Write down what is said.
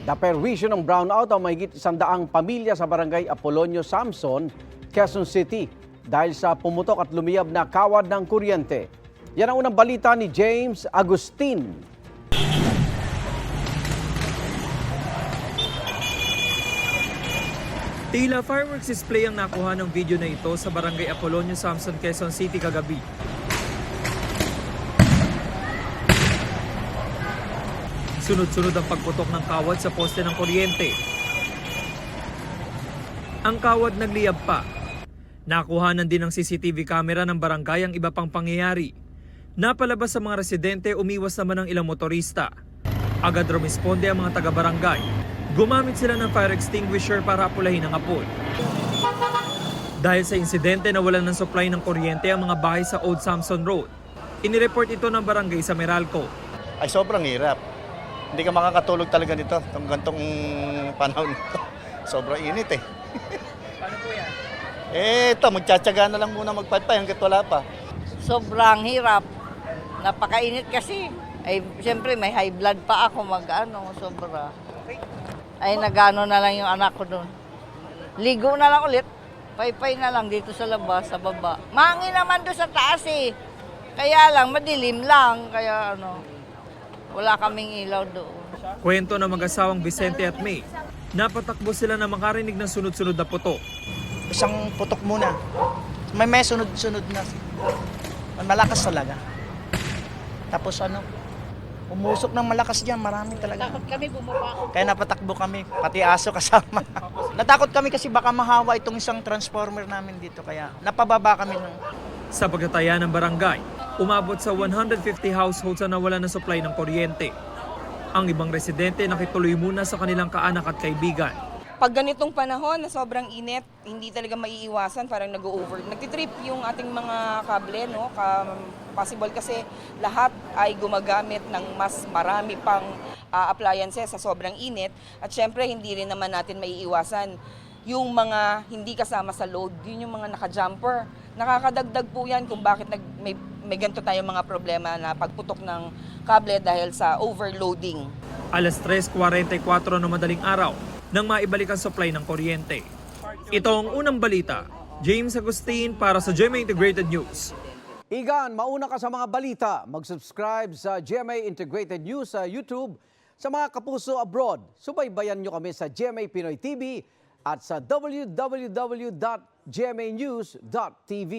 Naperwisyo ng brownout ang mahigit 100 pamilya sa barangay Apolonio Samson, Quezon City dahil sa pumutok at lumiyab na kawad ng kuryente. Yan ang unang balita ni James Agustin. Tila fireworks display ang nakuha ng video na ito sa barangay Apolonio Samson, Quezon City kagabi. Sunod-sunod ang pagputok ng kawad sa poste ng kuryente. Ang kawad nagliyab pa. Nakuhanan din ng CCTV camera ng barangay ang iba pang pangyayari. Napalabas sa mga residente, umiwas naman ang ilang motorista. Agad rumisponde ang mga taga-barangay. Gumamit sila ng fire extinguisher para apulahin ang apoy. Dahil sa insidente, nawalan ng supply ng kuryente ang mga bahay sa Old Samson Road. Inireport ito ng barangay sa Meralco. Ay sobrang hirap. Hindi ka makakatulog talaga nito itong gantong panahon nito. Sobrang init eh. Paano po yan? Ito, magtsatsaga na lang muna magpatpay hanggat wala pa. Sobrang hirap. Napakainit kasi. Ay, siyempre may high blood pa ako sobra. Ay, nagano na lang yung anak ko doon. Ligo na lang ulit. Paypay na lang dito sa labas, sa baba. Mahangin naman doon sa taas eh. Kaya lang, madilim lang. Kaya wala kaming ilaw doon. Kwento ng mag-asawang Vicente at May. Napatakbo sila na makarinig ng sunod-sunod na putok. Isang putok muna. May sunod-sunod na. Malakas talaga. Tapos umusok ng malakas dyan. Marami talaga. Takot kami bumaba. Kaya napatakbo kami. Pati aso kasama. Natakot kami kasi baka mahawa itong isang transformer namin dito. Kaya napababa kami ng... Sa pagtataya ng barangay, umabot sa 150 households na nawalan ng supply ng kuryente. Ang ibang residente nakituloy muna sa kanilang kaanak at kaibigan. Pag ganitong panahon na sobrang init, hindi talaga maiiwasan, parang nag-over. Nagtitrip yung ating mga kable, no? Possible kasi lahat ay gumagamit ng mas marami pang appliances sa sobrang init. At syempre, hindi rin naman natin maiiwasan yung mga hindi kasama sa load, yun yung mga naka-jumper. Nakakadagdag po yan kung bakit may ganito tayong mga problema na pagputok ng kable dahil sa overloading. Alas 3:44 ng madaling araw nang maibalik ang supply ng kuryente. Ito ang unang balita. James Agustin para sa GMA Integrated News. Igan, mauna ka sa mga balita. Mag-subscribe sa GMA Integrated News sa YouTube. Sa mga kapuso abroad, subaybayan nyo kami sa GMA Pinoy TV at sa www.gmanews.tv.